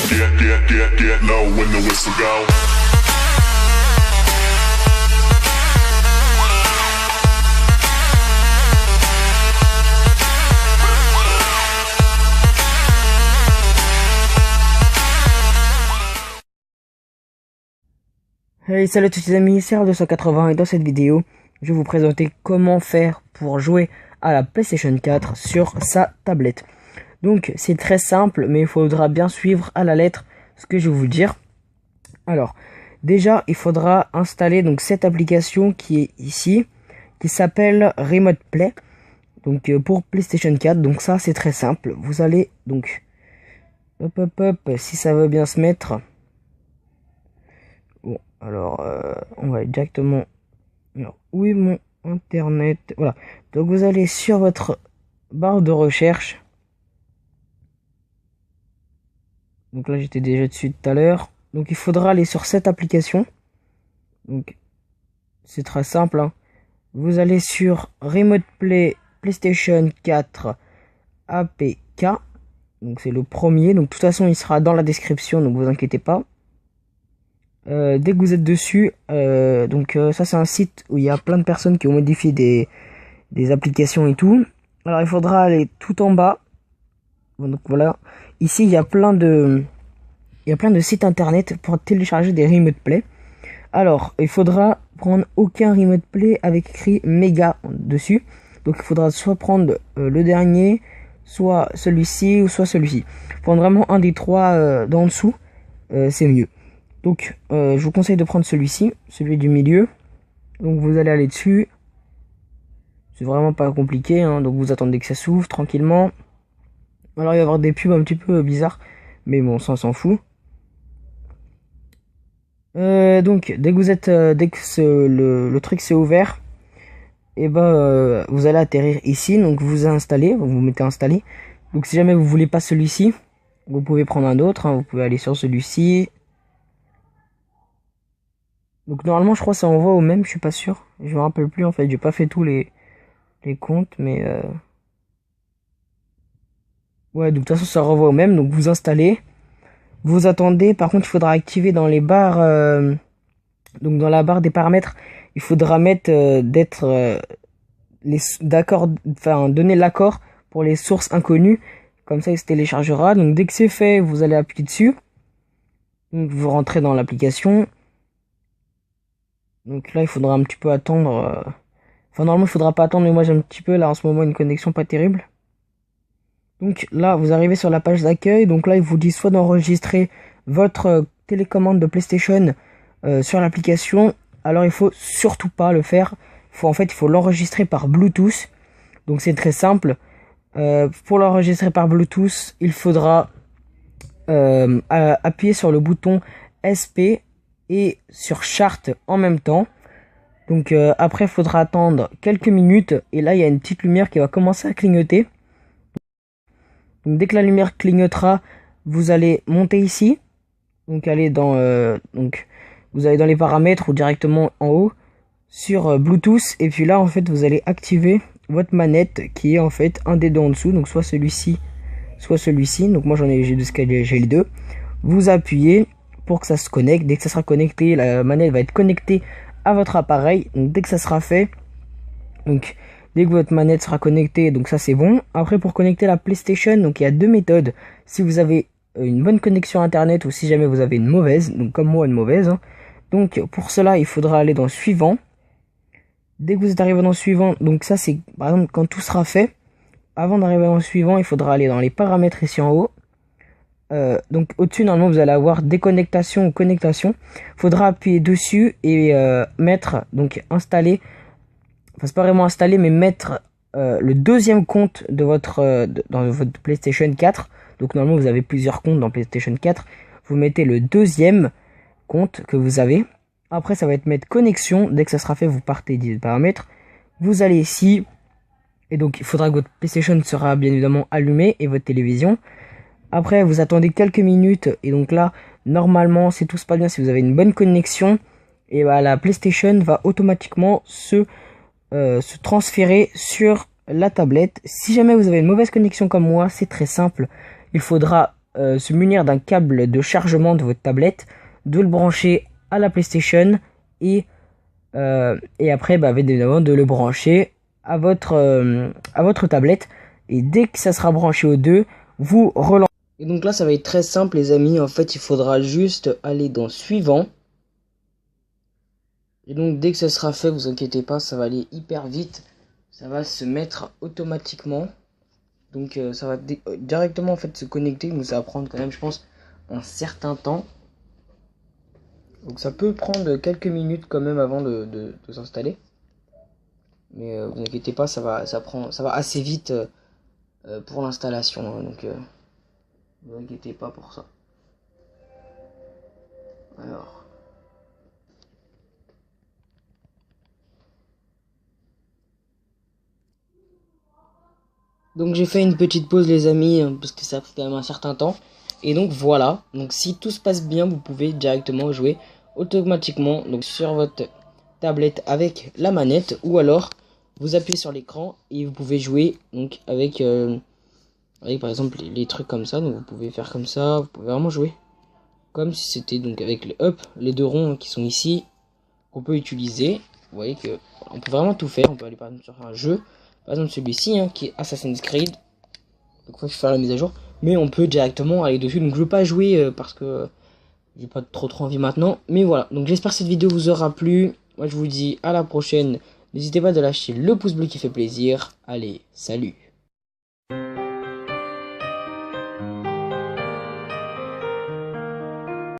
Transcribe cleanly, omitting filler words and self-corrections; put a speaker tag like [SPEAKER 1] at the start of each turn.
[SPEAKER 1] get low when the whistle go.
[SPEAKER 2] Hey, salut à tous les amis, c'est R280 et dans cette vidéo, je vais vous présenter comment faire pour jouer à la PlayStation 4 sur sa tablette. Donc, c'est très simple, mais il faudra bien suivre à la lettre ce que je vais vous dire. Alors, déjà, il faudra installer donc cette application qui est ici, qui s'appelle Remote Play, donc pour PlayStation 4. Donc ça, c'est très simple. Vous allez donc, si ça veut bien se mettre. Bon, alors, on va directement... Alors, où est mon internet? Voilà. Donc, vous allez sur votre barre de recherche. Donc là, j'étais déjà dessus tout à l'heure. Donc, il faudra aller sur cette application. Donc, c'est très simple, hein. Vous allez sur Remote Play PlayStation 4 APK. Donc, c'est le premier. Donc, de toute façon, il sera dans la description. Donc, vous inquiétez pas. Dès que vous êtes dessus, ça c'est un site où il y a plein de personnes qui ont modifié des applications et tout. Alors il faudra aller tout en bas. Bon, donc voilà, ici il y a plein de sites internet pour télécharger des Remote Play. Alors il faudra prendre aucun Remote Play avec écrit méga dessus. Donc il faudra soit prendre le dernier, soit celui-ci ou soit celui-ci. Prendre vraiment un des trois d'en dessous, c'est mieux. Donc, je vous conseille de prendre celui-ci, celui du milieu. Donc, vous allez aller dessus. C'est vraiment pas compliqué, hein. Donc, vous attendez que ça s'ouvre tranquillement. Alors, il va y avoir des pubs un petit peu bizarres. Mais bon, ça, on s'en fout. Donc, dès que le truc s'est ouvert, et vous allez atterrir ici. Donc, vous installez, vous mettez installer. Donc, si jamais vous voulez pas celui-ci, vous pouvez prendre un autre, hein. Vous pouvez aller sur celui-ci. Donc normalement je crois que ça envoie au même, je suis pas sûr. Je me rappelle plus en fait, j'ai pas fait tous les comptes, mais ouais, donc de toute façon ça renvoie au même. Donc vous installez, vous attendez. Par contre il faudra activer dans les barres, donc dans la barre des paramètres, il faudra mettre donner l'accord pour les sources inconnues. Comme ça il se téléchargera. Donc dès que c'est fait, vous allez appuyer dessus. Donc vous rentrez dans l'application. Donc là, il faudra un petit peu attendre. Enfin, normalement, il faudra pas attendre, mais moi, j'ai un petit peu, là, en ce moment, une connexion pas terrible. Donc là, vous arrivez sur la page d'accueil. Donc là, il vous dit soit d'enregistrer votre télécommande de PlayStation sur l'application. Alors, il faut surtout pas le faire. Il faut l'enregistrer par Bluetooth. Donc, c'est très simple. Pour l'enregistrer par Bluetooth, il faudra appuyer sur le bouton SP et sur Chart en même temps. Donc après il faudra attendre quelques minutes et là il y a une petite lumière qui va commencer à clignoter. Donc dès que la lumière clignotera, vous allez monter ici. Donc vous allez dans les paramètres ou directement en haut sur Bluetooth, et puis là en fait vous allez activer votre manette qui est en fait un des deux en dessous, donc soit celui-ci soit celui-ci. Donc moi j'ai les deux. Vous appuyez pour que ça se connecte. Dès que ça sera connecté, la manette va être connectée à votre appareil. Donc dès que ça sera fait, donc dès que votre manette sera connectée, donc ça c'est bon. Après pour connecter la PlayStation, donc il y a deux méthodes. Si vous avez une bonne connexion internet ou si jamais vous avez une mauvaise, donc comme moi une mauvaise, hein. Donc pour cela il faudra aller dans suivant. Dès que vous êtes arrivé dans suivant, donc ça c'est par exemple quand tout sera fait. Avant d'arriver dans suivant, il faudra aller dans les paramètres ici en haut. Donc au-dessus normalement vous allez avoir déconnectation ou connexion. Faudra appuyer dessus et installer, enfin c'est pas vraiment installer, mais mettre le deuxième compte de dans votre PlayStation 4. Donc normalement vous avez plusieurs comptes dans PlayStation 4. Vous mettez le deuxième compte que vous avez. Après ça va être mettre connexion. Dès que ça sera fait, vous partez des paramètres. Vous allez ici et donc il faudra que votre PlayStation sera bien évidemment allumée et votre télévision. Après, vous attendez quelques minutes et donc là, normalement, si tout se passe bien, si vous avez une bonne connexion, et la PlayStation va automatiquement se transférer sur la tablette. Si jamais vous avez une mauvaise connexion comme moi, c'est très simple. Il faudra se munir d'un câble de chargement de votre tablette, de le brancher à la PlayStation et après évidemment de le brancher à votre tablette, et dès que ça sera branché aux deux, vous relancez. Et donc là ça va être très simple les amis, en fait il faudra juste aller dans suivant. Et donc dès que ça sera fait, vous inquiétez pas, ça va aller hyper vite, ça va se mettre automatiquement. Donc ça va directement en fait se connecter, donc ça va prendre quand même je pense un certain temps. Donc ça peut prendre quelques minutes quand même avant de s'installer. Mais vous inquiétez pas, ça va assez vite pour l'installation. Hein, donc vous inquiétez pas pour ça. Alors. Donc j'ai fait une petite pause les amis, parce que ça a pris quand même un certain temps. Et donc voilà, donc si tout se passe bien, vous pouvez directement jouer automatiquement donc sur votre tablette avec la manette, ou alors vous appuyez sur l'écran et vous pouvez jouer donc avec par exemple les trucs comme ça. Donc vous pouvez faire comme ça, vous pouvez vraiment jouer comme si c'était donc avec les deux ronds qui sont ici qu'on peut utiliser. Vous voyez que on peut vraiment tout faire. On peut aller par exemple sur un jeu, par exemple celui-ci qui est Assassin's Creed. Donc il faut faire la mise à jour, mais on peut directement aller dessus. Donc je veux pas jouer parce que j'ai pas trop envie maintenant, mais voilà. Donc j'espère que cette vidéo vous aura plu. Moi je vous dis à la prochaine. N'hésitez pas à lâcher le pouce bleu qui fait plaisir. Allez, salut.